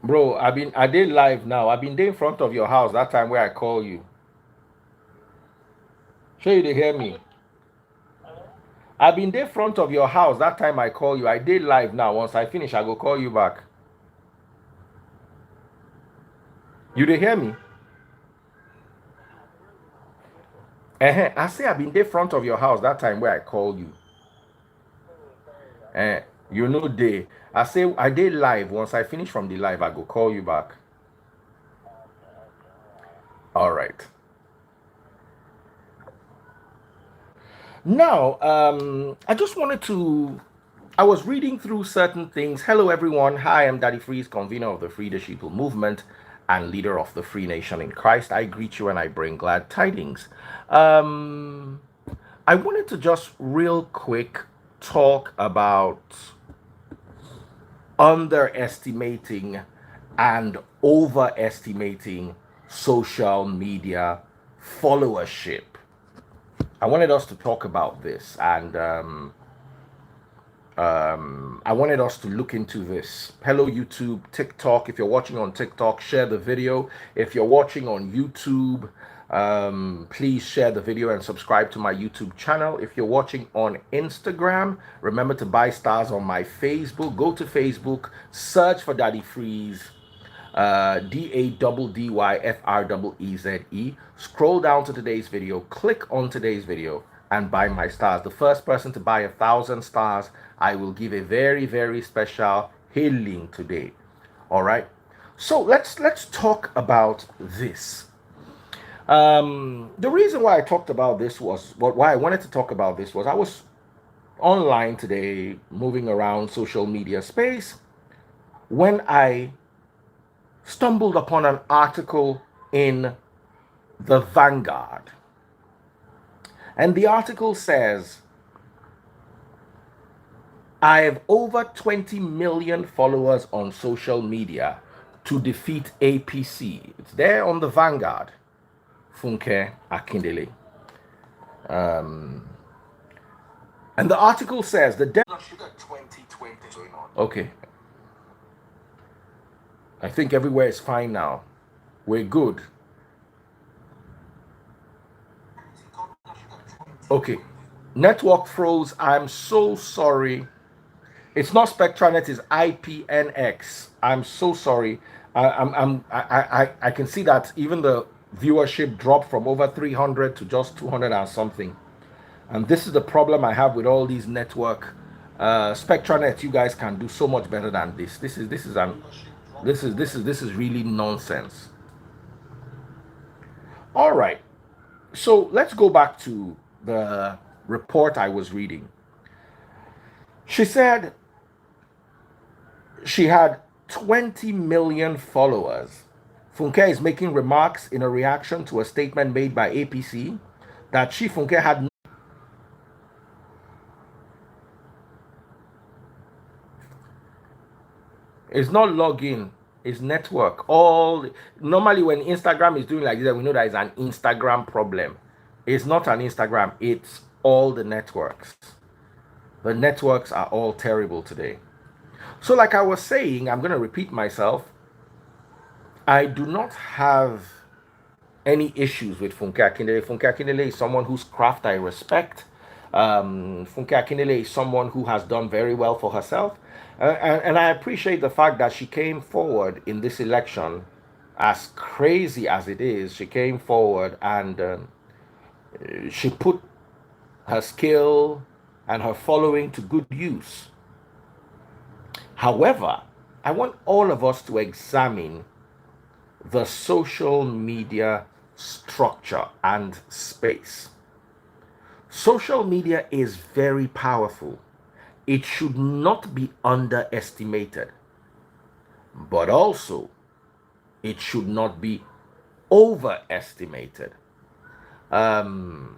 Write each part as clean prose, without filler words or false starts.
Bro, I did live now. I've been there in front of your house that time where I call you. Sure you to hear me. I've been there in front of your house that time I call you. I did live now. Once I finish, I go call you back. You to hear me? I say I've been there in front of your house that time where I call you. Eh, you know day. I say I did live. Once I finish from the live, I go call you back. All right. Now, I just wanted to. I was reading through certain things. Hello, everyone. Hi, I'm Daddy Freeze, convener of the Free the Sheeple movement and leader of the Free Nation in Christ. I greet you and I bring glad tidings. Um, I wanted to just real quick talk about underestimating and overestimating social media followership. I wanted us to talk about this, and I wanted us to look into this. Hello, YouTube, TikTok. If you're watching on TikTok, share the video. If you're watching on YouTube, please share the video and subscribe to my YouTube channel. If you're watching on Instagram, remember to buy stars on my Facebook. Go to Facebook, search for Daddy Freeze. DADDYFREEZE. Scroll down to today's video, click on today's video, and buy my stars. The first person to buy 1,000 stars, I will give a very, very special healing today. All right. So let's talk about this. The reason why I talked about this was why I wanted to talk about this was I was online today, moving around social media space, when I stumbled upon an article in the Vanguard. And the article says, I have over 20 million followers on social media to defeat APC. It's there on the Vanguard. Funke, Akindele. And the article says the okay. I think everywhere is fine now. We're good. Okay. Network froze. I'm so sorry. It's not Spectranet, it's IPNX. I'm so sorry. I can see that even the viewership dropped from over 300 to just 200 and something. And this is the problem I have with all these network. Spectranet, you guys can do so much better than this. This is really nonsense. All right. So let's go back to the report I was reading. She said she had 20 million followers. Funke is making remarks in a reaction to a statement made by APC that she, Funke, had it's not login, it's network. All normally when Instagram is doing like this, we know that it's an Instagram problem. It's not an Instagram, it's all the networks. The networks are all terrible today. So, like I was saying, I'm going to repeat myself. I do not have any issues with Funke Akindele. Funke Akindele is someone whose craft I respect. Funke Akindele is someone who has done very well for herself. And I appreciate the fact that she came forward in this election, as crazy as it is. She came forward and she put her skill and her following to good use. However, I want all of us to examine the social media structure and space. Social media is very powerful. It should not be underestimated, but also it should not be overestimated. In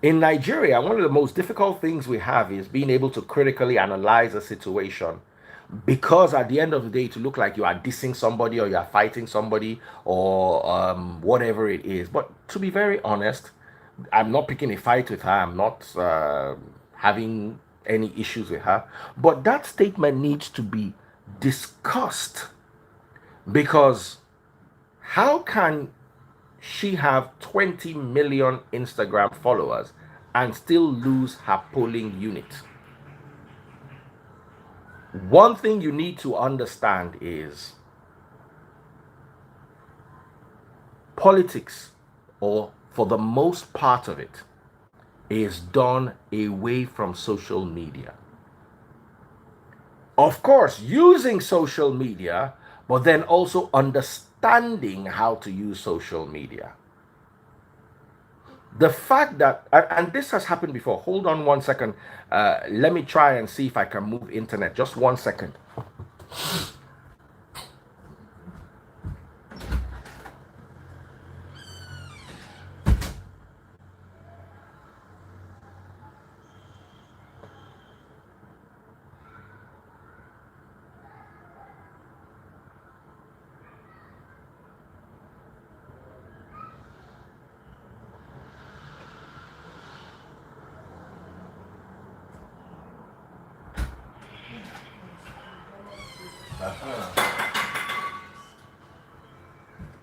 Nigeria, one of the most difficult things we have is being able to critically analyze a situation, because at the end of the day, to look like you are dissing somebody or you are fighting somebody or whatever it is. But to be very honest, I'm not picking a fight with her. I'm not having any issues with her. But that statement needs to be discussed Because how can she have 20 million Instagram followers and still lose her polling unit? One thing you need to understand is politics, or for the most part of it, is done away from social media. Of course, using social media, but then also understanding how to use social media. The fact that, and this has happened before. Hold on 1 second. Let me try and see if I can move internet. Just 1 second.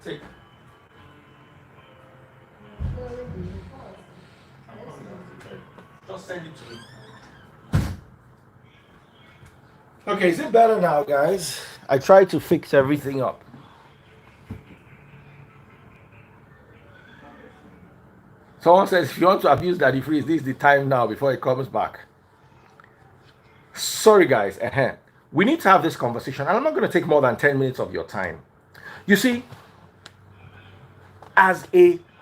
Take. Just send it to me. Okay, is it better now, guys? I tried to fix everything up. Someone says, if you want to abuse Daddy Freeze, this is the time now before he comes back. Sorry, guys. We need to have this conversation, and I'm not going to take more than 10 minutes of your time. You see,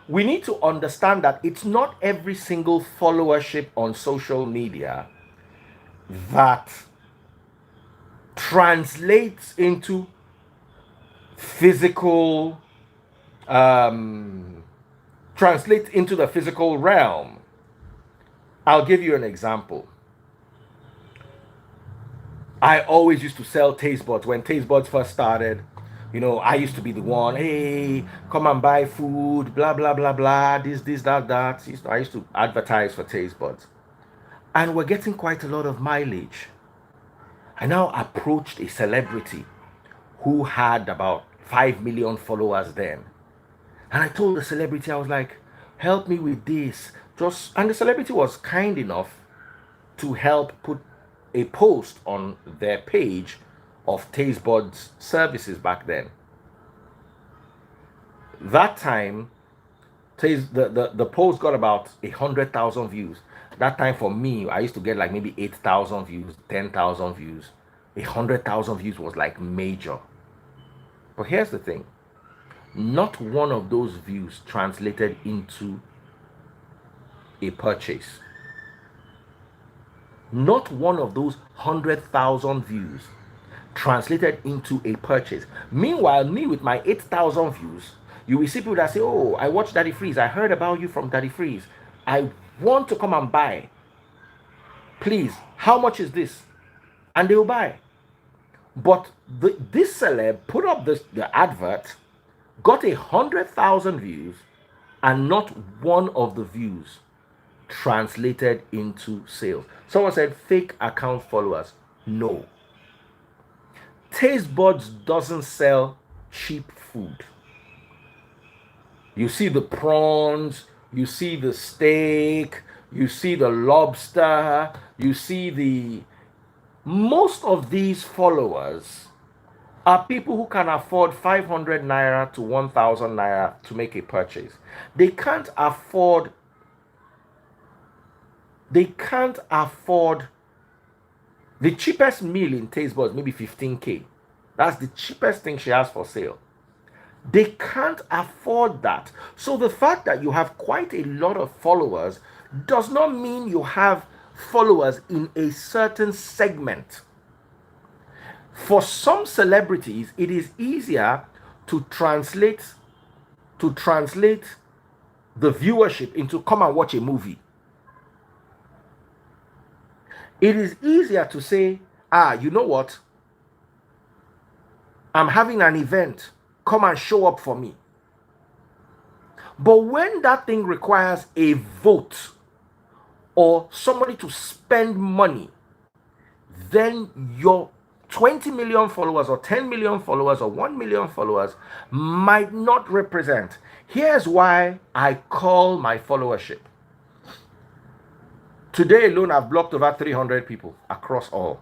we need to understand that it's not every single followership on social media that translates into physical, translates into the physical realm. I'll give you an example. I always used to sell taste buds when taste buds first started. You know, I used to be the one, hey, come and buy food, blah, blah, blah, blah, this, that. I used to advertise for taste buds. And we're getting quite a lot of mileage. I now approached a celebrity who had about 5 million followers then. And I told the celebrity, I was like, help me with this. And the celebrity was kind enough to help put a post on their page of Taste Buds services back then. That time, the post got about 100,000 views. That time for me, I used to get like maybe 8,000 views, 10,000 views. 100,000 views was like major. But here's the thing. Not one of those views translated into a purchase. Not one of those 100,000 views translated into a purchase. Meanwhile, me with my 8,000 views, you will see people that say, oh, I watched Daddy Freeze. I heard about you from Daddy Freeze. I want to come and buy. Please, how much is this? And they will buy. But this celeb put up the advert, got 100,000 views, and not one of the views translated into sales. Someone said fake account followers. No. Taste Buds doesn't sell cheap food. You see the prawns, you see the steak, you see the lobster, you see most of these followers are people who can afford 500 naira to 1,000 naira to make a purchase. They can't afford the cheapest meal in Taste Buds, maybe 15K. That's the cheapest thing she has for sale. They can't afford that. So the fact that you have quite a lot of followers does not mean you have followers in a certain segment. For some celebrities, it is easier to translate the viewership into come and watch a movie. It is easier to say, you know what? I'm having an event. Come and show up for me. But when that thing requires a vote or somebody to spend money, then your 20 million followers or 10 million followers or 1 million followers might not represent. Here's why I call my followership. Today alone, I've blocked over 300 people across all.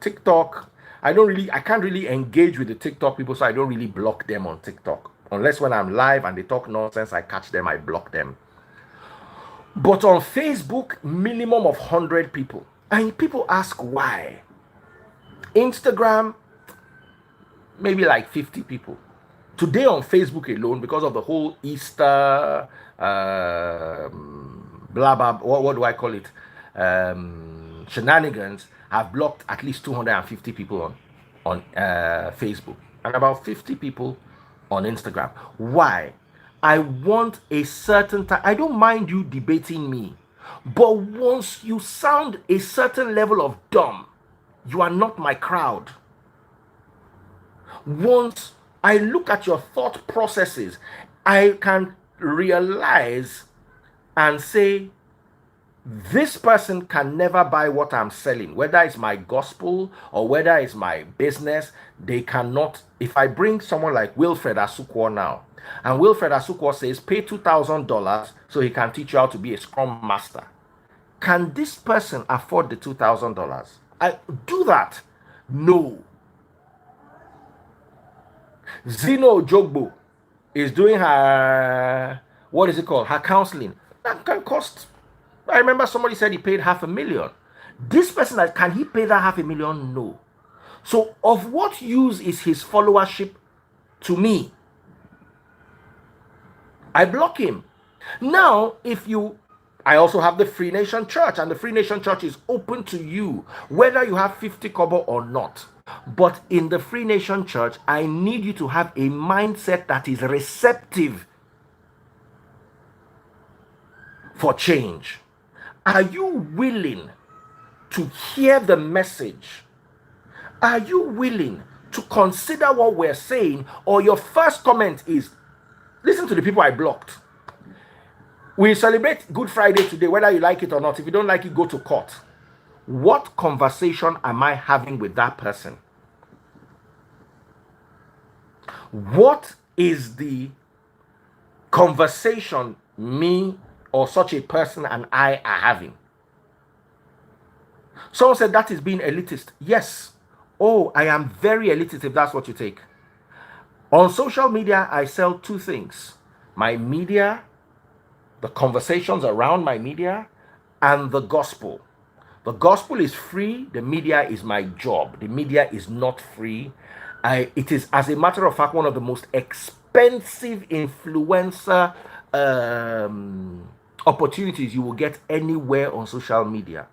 TikTok, I can't really engage with the TikTok people, so I don't really block them on TikTok. Unless when I'm live and they talk nonsense, I catch them, I block them. But on Facebook, minimum of 100 people. And people ask why. Instagram, maybe like 50 people. Today on Facebook alone, because of the whole Easter, blah, blah, what do I call it? Shenanigans, I've blocked at least 250 people on Facebook and about 50 people on Instagram. Why? I want a certain time. I don't mind you debating me, but once you sound a certain level of dumb, you are not my crowd. Once I look at your thought processes, I can realize and say, this person can never buy what I'm selling, whether it's my gospel or whether it's my business. They cannot. If I bring someone like Wilfred Asukwo now, and Wilfred Asukwo says, pay $2,000 so he can teach you how to be a scrum master. Can this person afford the $2,000? I do that? No. Zino Jogbo is doing her, what is it called? Her counseling. That can cost. I remember somebody said he paid $500,000. This person, can he pay that $500,000? No. So of what use is his followership to me? I block him. Now, I also have the Free Nation Church, and the Free Nation Church is open to you, whether you have 50 kobo or not. But in the Free Nation Church, I need you to have a mindset that is receptive for change. Are you willing to hear the message? Are you willing to consider what we're saying? Or your first comment is, listen to the people I blocked. We celebrate Good Friday today, whether you like it or not. If you don't like it, go to court. What conversation am I having with that person? What is the conversation me or such a person and I are having? Someone said that is being elitist. Yes. Oh, I am very elitist if that's what you take. On social media, I sell two things. My media, the conversations around my media, and the gospel. The gospel is free. The media is my job. The media is not free. It is, as a matter of fact, one of the most expensive influencer opportunities you will get anywhere on social media.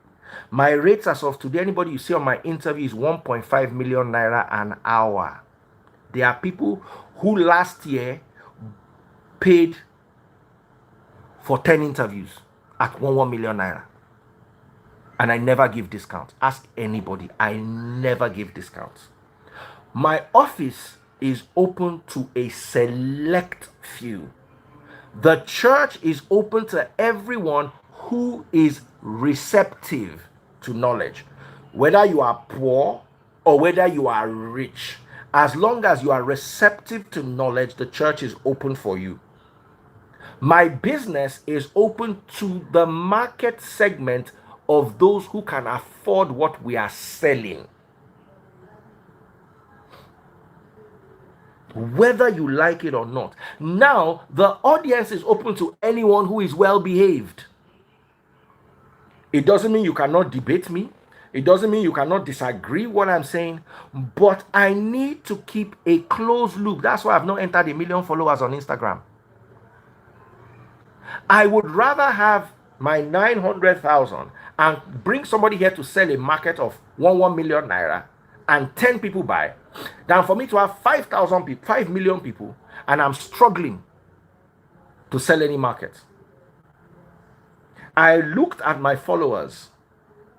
My rates as of today, anybody you see on my interview is 1.5 million naira an hour. There are people who last year paid for 10 interviews at 1 million naira. And I never give discounts. Ask anybody. I never give discounts. My office is open to a select few. The church is open to everyone who is receptive to knowledge. Whether you are poor or whether you are rich, as long as you are receptive to knowledge, the church is open for you. My business is open to the market segment of those who can afford what we are selling. Whether you like it or not. Now, the audience is open to anyone who is well behaved. It doesn't mean you cannot debate me. It doesn't mean you cannot disagree what I'm saying. But I need to keep a close loop. That's why I've not entered 1 million followers on Instagram. I would rather have my 900,000 and bring somebody here to sell a market of 1 million naira and 10 people buy, than for me to have 5,000 people, 5 million people, and I'm struggling to sell any market. I looked at my followers.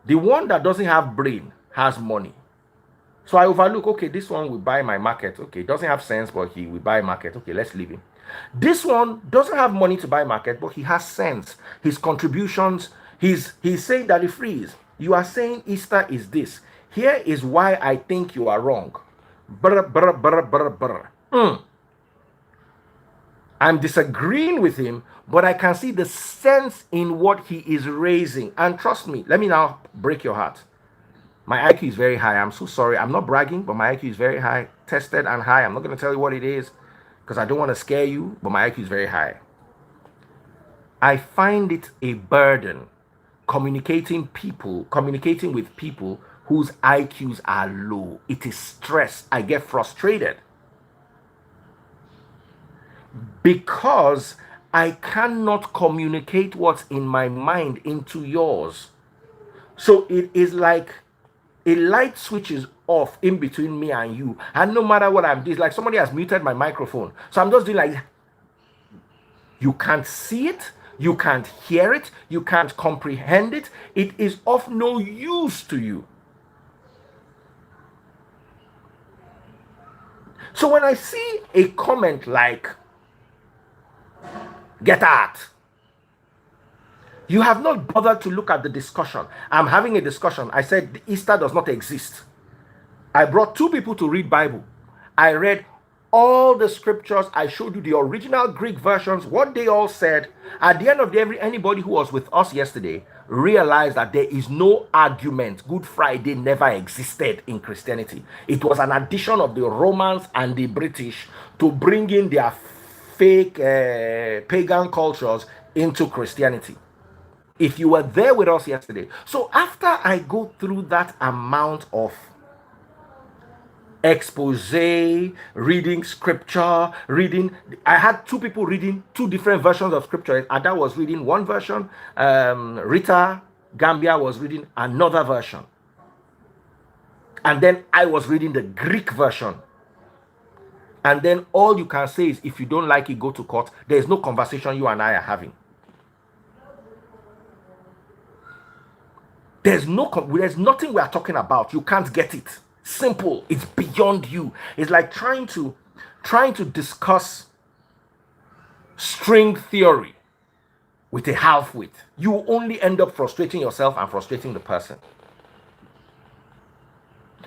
The one that doesn't have brain has money. So I overlook, okay, this one will buy my market. Okay, doesn't have sense, but he will buy market. Okay, let's leave him. This one doesn't have money to buy market, but he has sense. His contributions, he's saying that he frees. You are saying Easter is this. Here is why I think you are wrong. Brr, brr, brr, brr, brr. I'm disagreeing with him, but I can see the sense in what he is raising. And trust me, let me now break your heart. My IQ is very high. I'm so sorry. I'm not bragging, but my IQ is very high, tested and high. I'm not going to tell you what it is because I don't want to scare you, but my IQ is very high. I find it a burden communicating with people whose IQs are low. It is stress. I get frustrated because I cannot communicate what's in my mind into yours. So it is like a light switch is off in between me and you, and no matter what I'm doing, it's like somebody has muted my microphone. So I'm just doing like, you can't see it, you can't hear it, you can't comprehend it. It is of no use to you. So when I see a comment like, get out, you have not bothered to look at the discussion. I'm having a discussion. I said Easter does not exist. I brought two people to read Bible. I read all the scriptures. I showed you the original Greek versions, what they all said. At the end of the day, anybody who was with us yesterday realized that there is no argument. Good Friday never existed in Christianity. It was an addition of the Romans and the British to bring in their fake pagan cultures into Christianity. If you were there with us yesterday. So after I go through that amount of expose, reading scripture, I had two people reading two different versions of scripture. Ada was reading one version, Rita Gambia was reading another version, and then I was reading the Greek version. And then all you can say is, if you don't like it, go to court. There is no conversation you and I are having. There's nothing we are talking about. You can't get it. Simple. It's beyond you. It's like trying to discuss string theory with a half wit. You only end up frustrating yourself and frustrating the person.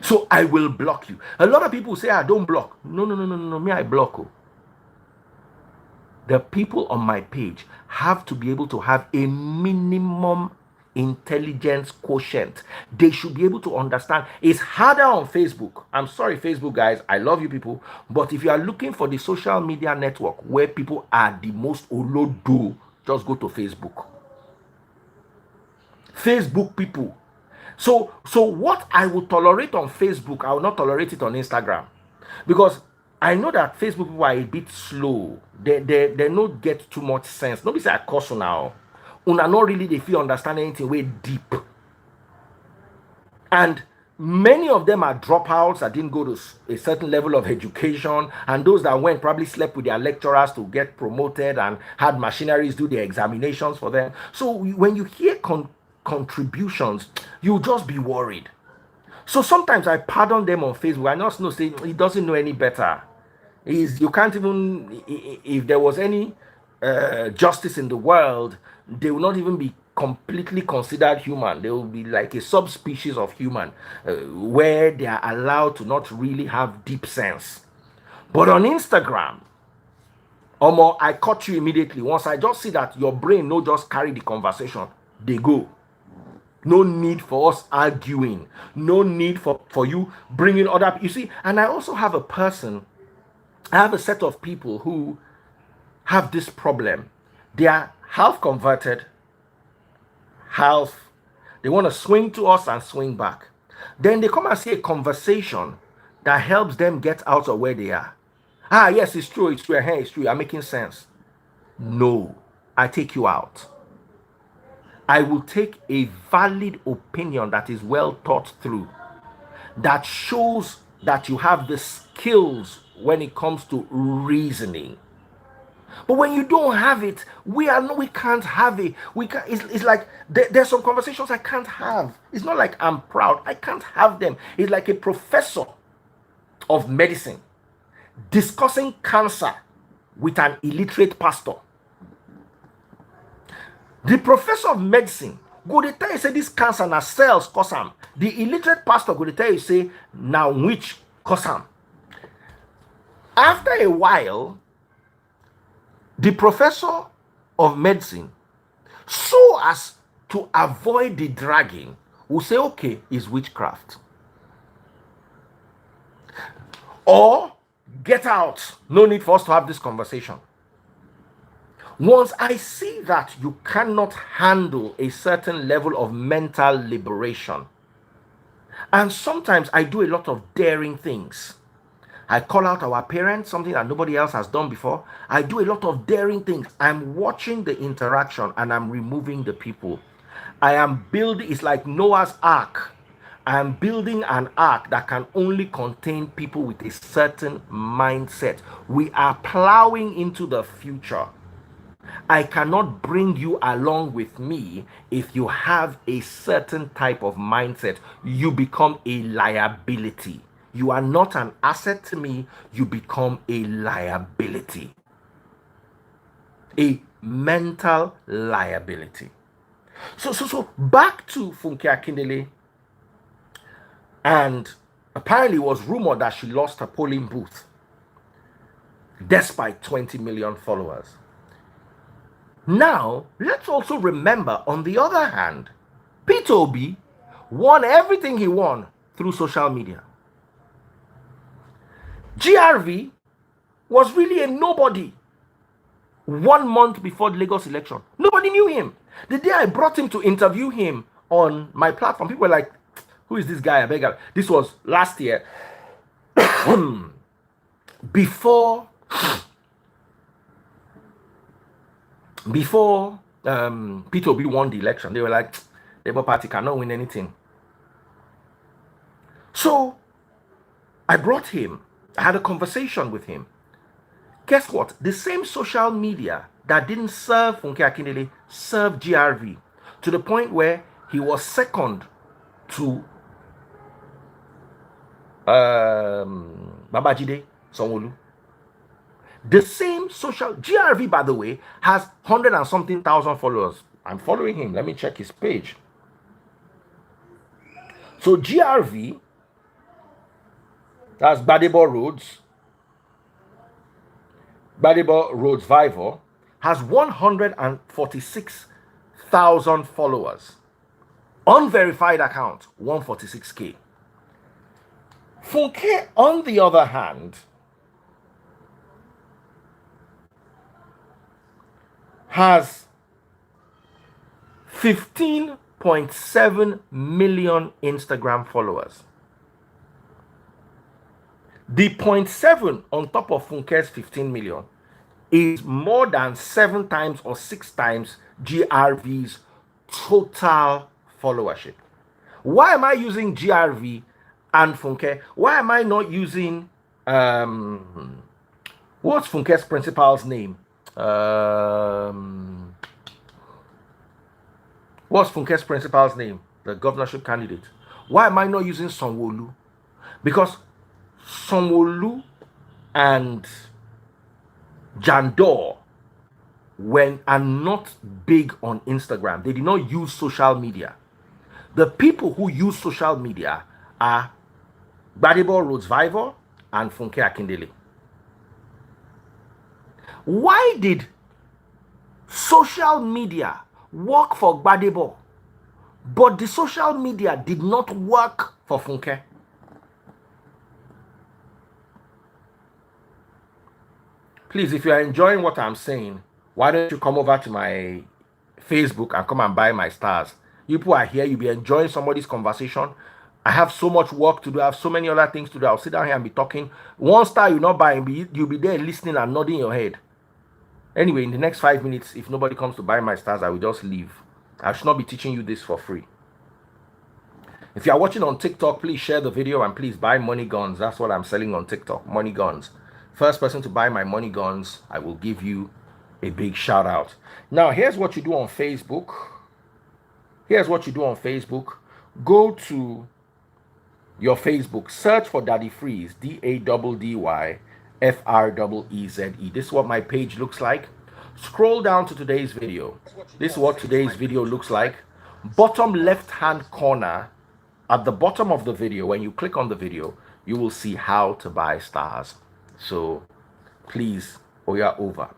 So I will block you. A lot of people say, I don't block. No. Me, I block you. The people on my page have to be able to have a minimum intelligence quotient. They should be able to understand. It's harder on Facebook. I'm sorry, Facebook guys, I love you people, but if you are looking for the social media network where people are the most olodo, just go to Facebook. Facebook people. So what I will tolerate on Facebook, I will not tolerate it on Instagram, because I know that Facebook people are a bit slow. They don't get too much sense. Nobody say I curse now. Una not really they feel understand anything way deep. And many of them are dropouts that didn't go to a certain level of education, and those that went probably slept with their lecturers to get promoted and had machineries do their examinations for them. So when you hear contributions, you'll just be worried. So sometimes I pardon them on Facebook. I just know say he doesn't know any better. You can't even, if there was any justice in the world, they will not even be completely considered human. They will be like a subspecies of human, where they are allowed to not really have deep sense. But on Instagram, I caught you immediately. Once I just see that your brain no just carry the conversation, they go. No need for us arguing. No need for you bringing other. You see, and I also have I have a set of people who have this problem. They are half converted, half they want to swing to us and swing back. Then they come and see a conversation that helps them get out of where they are. Yes, it's true. Hey, it's true. I'm making sense. No, I take you out. I will take a valid opinion that is well thought through, that shows that you have the skills when it comes to reasoning. But when you don't have it, we can't have it. It's like there's some conversations I can't have. It's not like I'm proud. I can't have them. It's like a professor of medicine discussing cancer with an illiterate pastor. The professor of medicine go dey tell you say this cancer na cells cause am. The illiterate pastor go dey tell you say na which cause am. After a while, the professor of medicine, so as to avoid the dragging, will say, okay, it's witchcraft. Or get out. No need for us to have this conversation. Once I see that you cannot handle a certain level of mental liberation, and sometimes I do a lot of daring things. I call out our parents, something that nobody else has done before. I do a lot of daring things. I'm watching the interaction and I'm removing the people. I am building, it's like Noah's Ark. I am building an ark that can only contain people with a certain mindset. We are plowing into the future. I cannot bring you along with me if you have a certain type of mindset. You become a liability. You are not an asset to me. You become a liability. A mental liability. So back to Funke Akindele. And apparently it was rumored that she lost her polling booth despite 20 million followers. Now, let's also remember, on the other hand, Peter Obi won everything he won through social media. GRV was really a nobody 1 month before the Lagos election. Nobody knew him. The day I brought him to interview him on my platform, people were like, who is this guy? I beg you. This was last year. before Peter Obi won the election, they were like, Labour Party cannot win anything. So I brought him. I had a conversation with him. Guess what? The same social media that didn't serve Funke Akindele served GRV, to the point where he was second to Babajide Sanwo-Olu. The same social GRV, by the way, has 100 and something thousand followers. I'm following him. Let me check his page. So GRV, that's Gbadebo Rhodes. Gbadebo Rhodes Vivour has 146,000 followers. Unverified account, 146K. Funke, on the other hand, has 15.7 million Instagram followers. The 0.7 on top of Funke's 15 million is more than 7 times or 6 times GRV's total followership. Why am I using GRV and Funke? Why am I not using what's Funke's principal's name? What's Funke's principal's name? The governorship candidate. Why am I not using Sanwo-Olu? Because Sanwo-Olu and Jandor are not big on Instagram. They did not use social media. The people who use social media are Gbadebo Rhodes Vivour and Funke Akindele. Why did social media work for Gbadebo, but the social media did not work for Funke? Please, if you are enjoying what I'm saying, why don't you come over to my Facebook and come and buy my stars? You people are here, you'll be enjoying somebody's conversation. I have so much work to do. I have so many other things to do. I'll sit down here and be talking. 1 star you're not buying, you'll be there listening and nodding your head. Anyway, in the next 5 minutes, if nobody comes to buy my stars, I will just leave. I should not be teaching you this for free. If you are watching on TikTok, please share the video and please buy money guns. That's what I'm selling on TikTok, money guns. First person to buy my money guns, I will give you a big shout out. Now, here's what you do on Facebook. Here's what you do on Facebook. Go to your Facebook, search for Daddy Freeze, DADDYFREEZE. This is what my page looks like. Scroll down to today's video. This is what today's video looks like. Bottom left hand corner, at the bottom of the video, when you click on the video, you will see how to buy stars. So please, Oya over.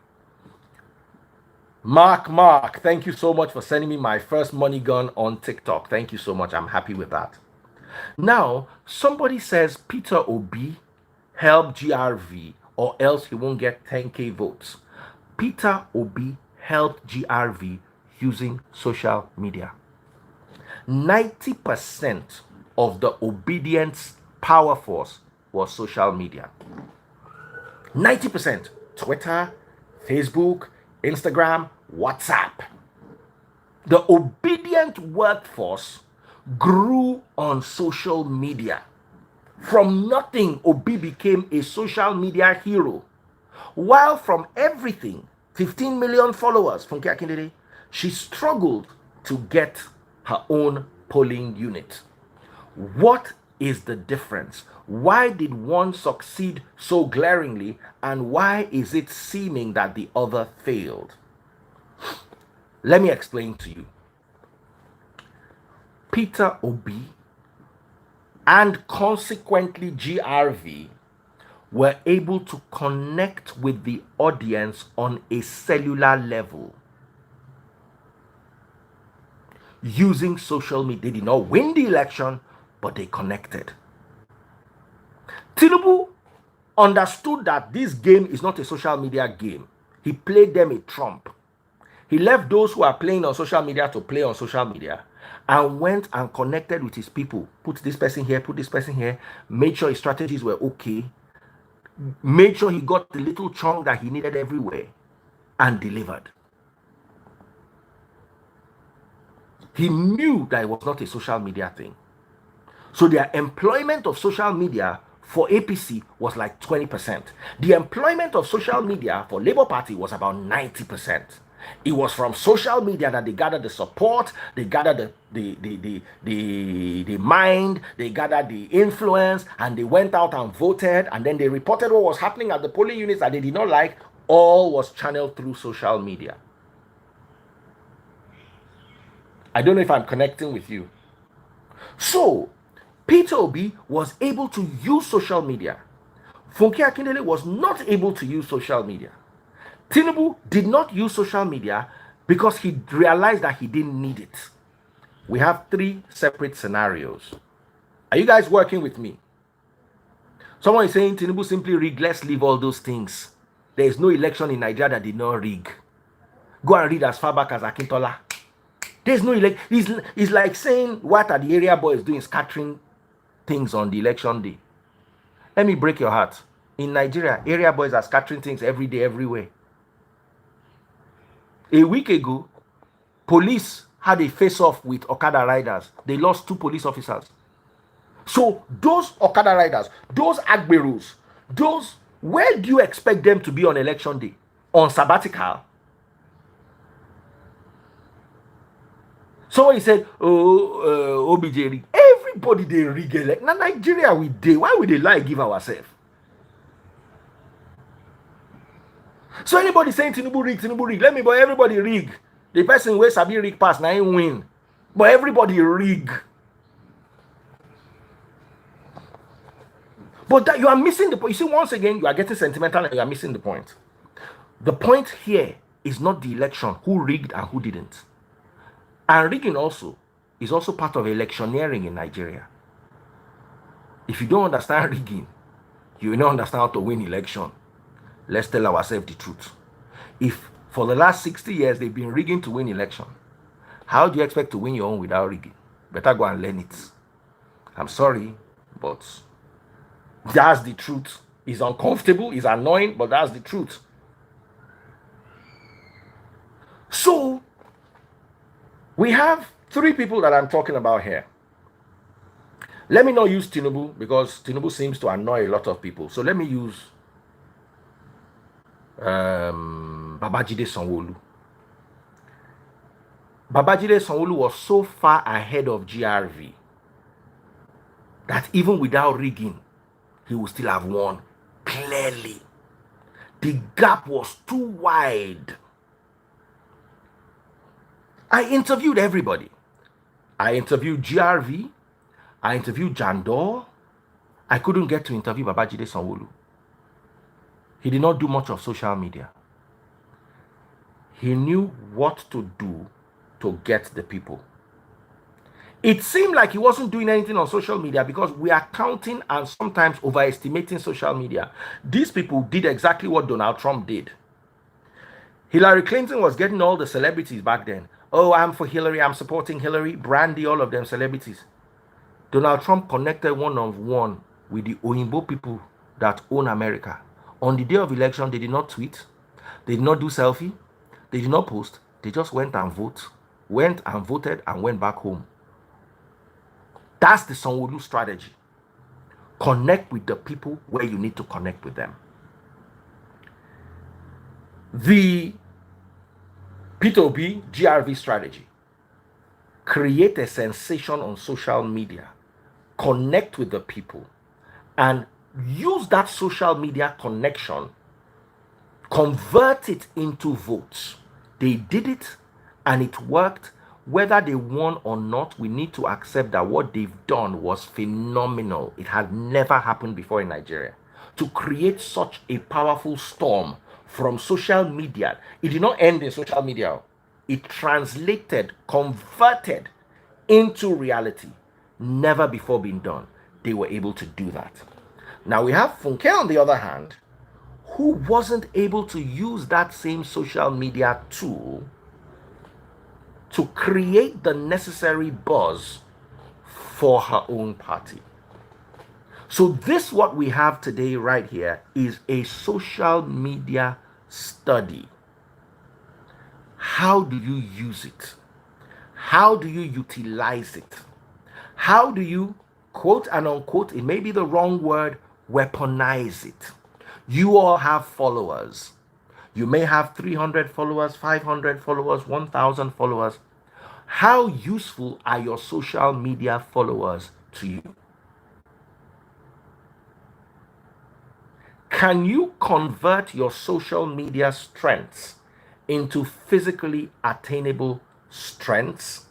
Mark, thank you so much for sending me my first money gun on TikTok. Thank you so much. I'm happy with that. Now, somebody says Peter Obi help GRV or else he won't get 10K votes. Peter Obi helped GRV using social media. 90% of the obedience power force was social media. 90%. Twitter, Facebook, Instagram, WhatsApp. The obedient workforce grew on social media. From nothing, Obi became a social media hero. While from everything, 15 million followers, Funke Akindele, she struggled to get her own polling unit. What is the difference? Why did one succeed so glaringly, and why is it seeming that the other failed? Let me explain to you. Peter Obi and consequently GRV were able to connect with the audience on a cellular level using social media. They did not win the election, but they connected. Tinubu understood that this game is not a social media game. He played them a trump. He left those who are playing on social media to play on social media and went and connected with his people. Put this person here, put this person here, made sure his strategies were okay, made sure he got the little chunk that he needed everywhere, and delivered. He knew that it was not a social media thing. So their employment of social media for APC was like 20%. The employment of social media for Labour Party was about 90%. It was from social media that they gathered the support, they gathered the mind, they gathered the influence, and they went out and voted, and then they reported what was happening at the polling units that they did not like. All was channeled through social media. I don't know if I'm connecting with you. So, Peter Obi was able to use social media. Funke Akindele was not able to use social media. Tinubu did not use social media because he realized that he didn't need it. We have 3 separate scenarios. Are you guys working with me? Someone is saying Tinubu simply rigged. Let's leave all those things. There is no election in Nigeria that did not rig. Go and read as far back as Akintola. There's no election. It's like saying, what are the area boys doing scattering things on the election day? Let me break your heart. In Nigeria, area boys are scattering things every day, everywhere. A week ago, police had a face-off with Okada riders. They lost 2 police officers. So those Okada riders, those Agberos, those, where do you expect them to be on election day? On sabbatical? Somebody said, OBJ rig. Everybody they rig elect. Now Nigeria we dey. Why would they lie give ourselves? So anybody saying Tinubu rig, let me buy everybody rig. The person where Sabi rig pass now ain't win. But everybody rig. But that you are missing the point. You see, once again, you are getting sentimental and you are missing the point. The point here is not the election, who rigged and who didn't. And rigging also is also part of electioneering in Nigeria. If you don't understand rigging, you will not understand how to win election. Let's tell ourselves the truth. If for the last 60 years they've been rigging to win election, how do you expect to win your own without rigging? Better go and learn it. I'm sorry, but that's the truth. It's uncomfortable, it's annoying, but that's the truth. So, we have 3 people that I'm talking about here. Let me not use Tinubu because Tinubu seems to annoy a lot of people. So let me use Babajide Sanwo-Olu. Babajide Sanwo-Olu was so far ahead of GRV that even without rigging, he would still have won clearly. The gap was too wide. I interviewed everybody. I interviewed GRV. I interviewed Jandor. I couldn't get to interview Babajide Sanwo-Olu. He did not do much of social media. He knew what to do to get the people. It seemed like he wasn't doing anything on social media because we are counting and sometimes overestimating social media. These people did exactly what Donald Trump did. Hillary Clinton was getting all the celebrities back then. Oh, I'm for Hillary, I'm supporting Hillary, Brandy, all of them celebrities. Donald Trump connected one-on-one with the Oyinbo people that own America. On the day of election, they did not tweet, they did not do selfie, they did not post, they just went and voted and went back home. That's the Sanwo-Olu strategy. Connect with the people where you need to connect with them. The P2B GRV strategy. Create a sensation on social media. Connect with the people. And use that social media connection. Convert it into votes. They did it and it worked. Whether they won or not, we need to accept that what they've done was phenomenal. It had never happened before in Nigeria. To create such a powerful storm from social media, it did not end in social media. It translated, converted into reality. Never before been done. They were able to do that. Now we have Funke on the other hand, who wasn't able to use that same social media tool to create the necessary buzz for her own party. So this, what we have today right here, is a social media study. How do you use it? How do you utilize it? How do you, quote and unquote, it may be the wrong word, weaponize it? You all have followers. You may have 300 followers, 500 followers, 1,000 followers. How useful are your social media followers to you? Can you convert your social media strengths into physically attainable strengths?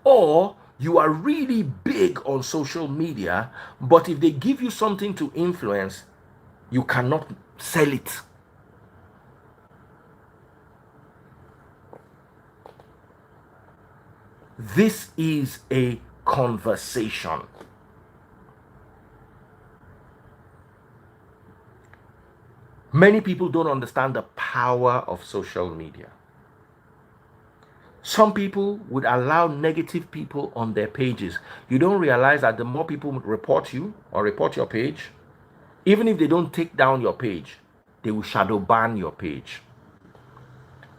Or you are really big on social media, but if they give you something to influence, you cannot sell it. This is a conversation. Many people don't understand the power of social media. Some people would allow negative people on their pages. You don't realize that the more people report you or report your page, even if they don't take down your page, they will shadow ban your page.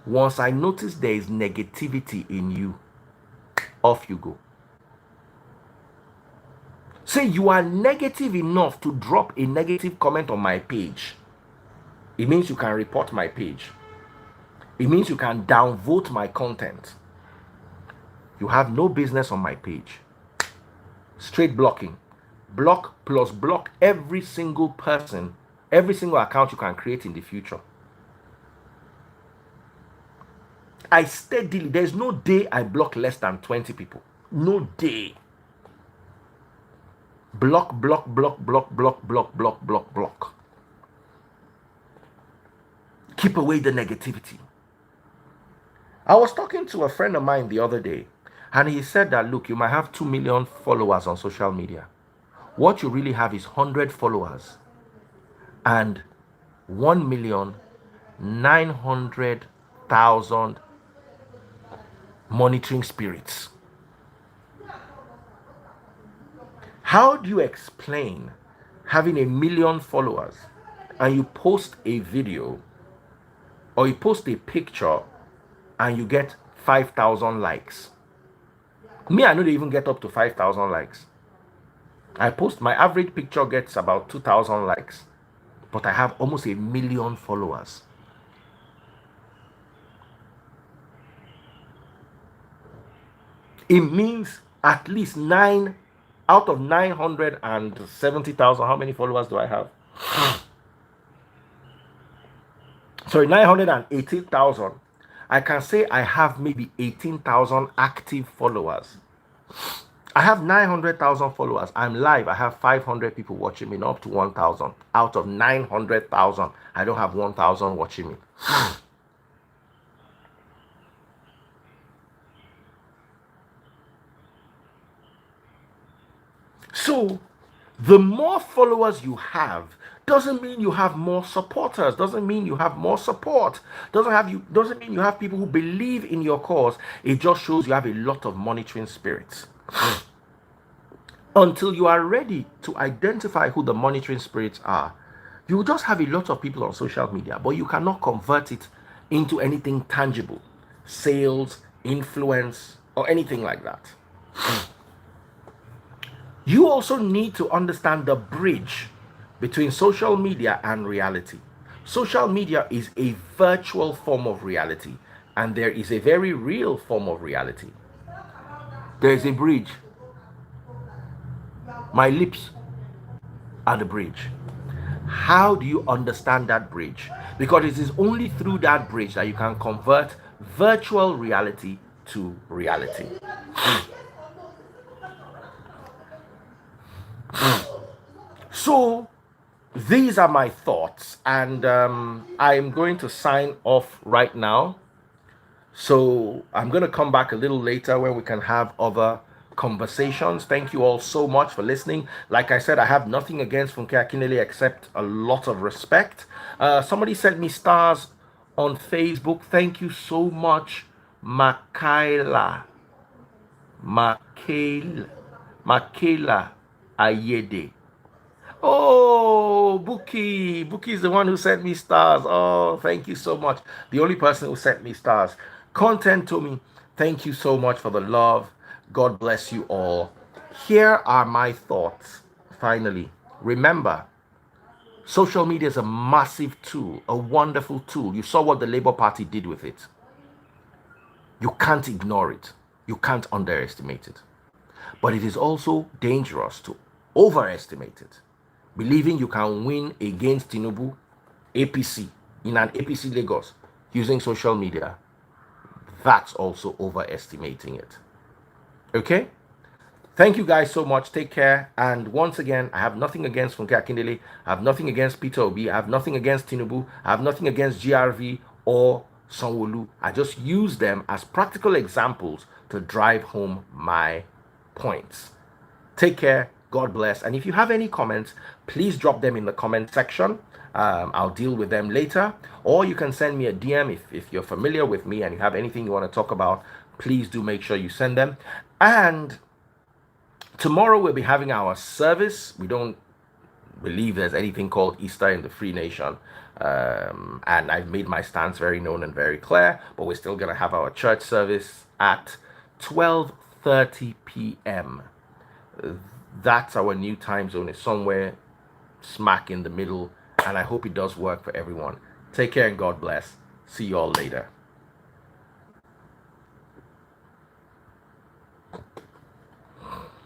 Once I notice there is negativity in you, off you go. Say you are negative enough to drop a negative comment on my page. It means you can report my page. It means you can downvote my content. You have no business on my page. Straight blocking. Block plus block every single person, every single account you can create in the future. I steadily, there's no day I block less than 20 people. No day. Block, block, block, block, block, block, block, block, block. Keep away the negativity. I was talking to a friend of mine the other day, and he said that, look, you might have 2 million followers on social media. What you really have is 100 followers and 1,900,000 monitoring spirits. How do you explain having 1 million followers and you post a video or you post a picture and you get 5,000 likes? Me, I know they even get up to 5,000 likes. I post, my average picture gets about 2,000 likes, but I have almost 1 million followers. It means at least 9 out of 970,000. How many followers do I have? Sorry, 980,000. I can say I have maybe 18,000 active followers. I have 900,000 followers. I'm live. I have 500 people watching me, not up to 1,000. Out of 900,000, I don't have 1,000 watching me. So, the more followers you have doesn't mean you have more supporters, doesn't mean you have more support, doesn't mean you have people who believe in your cause. It just shows you have a lot of monitoring spirits. Until you are ready to identify who the monitoring spirits are, you will just have a lot of people on social media, but you cannot convert it into anything tangible, sales, influence, or anything like that. You also need to understand the bridge between social media and reality. Social media is a virtual form of reality, and there is a very real form of reality. There is a bridge. My lips are the bridge. How do you understand that bridge? Because it is only through that bridge that you can convert virtual reality to reality. So, these are my thoughts, and I'm going to sign off right now. So I'm going to come back a little later when we can have other conversations. Thank you all so much for listening. Like I said, I have nothing against Funke Akindele except a lot of respect. Somebody sent me stars on Facebook. Thank you so much, Makayla. Makayla Ayede. Oh, Buki. Buki is the one who sent me stars. Oh, thank you so much. The only person who sent me stars. Content to me. Thank you so much for the love. God bless you all. Here are my thoughts. Finally, remember, social media is a massive tool, a wonderful tool. You saw what the Labour Party did with it. You can't ignore it. You can't underestimate it. But it is also dangerous to overestimate it. Believing you can win against Tinubu, APC, in an APC Lagos using social media, that's also overestimating it. Okay? Thank you guys so much. Take care. And once again, I have nothing against Funke Akindele. I have nothing against Peter Obi. I have nothing against Tinubu. I have nothing against GRV or Sanwo-Olu. I just use them as practical examples to drive home my points. Take care. God bless. And if you have any comments, please drop them in the comment section. I'll deal with them later. Or you can send me a DM if you're familiar with me and you have anything you want to talk about. Please do make sure you send them. And tomorrow we'll be having our service. We don't believe there's anything called Easter in the Free Nation. And I've made my stance very known and very clear. But we're still going to have our church service at 12:30 p.m. That's our new time zone. It's somewhere smack in the middle, and I hope it does work for everyone. Take care and God bless. See you all later.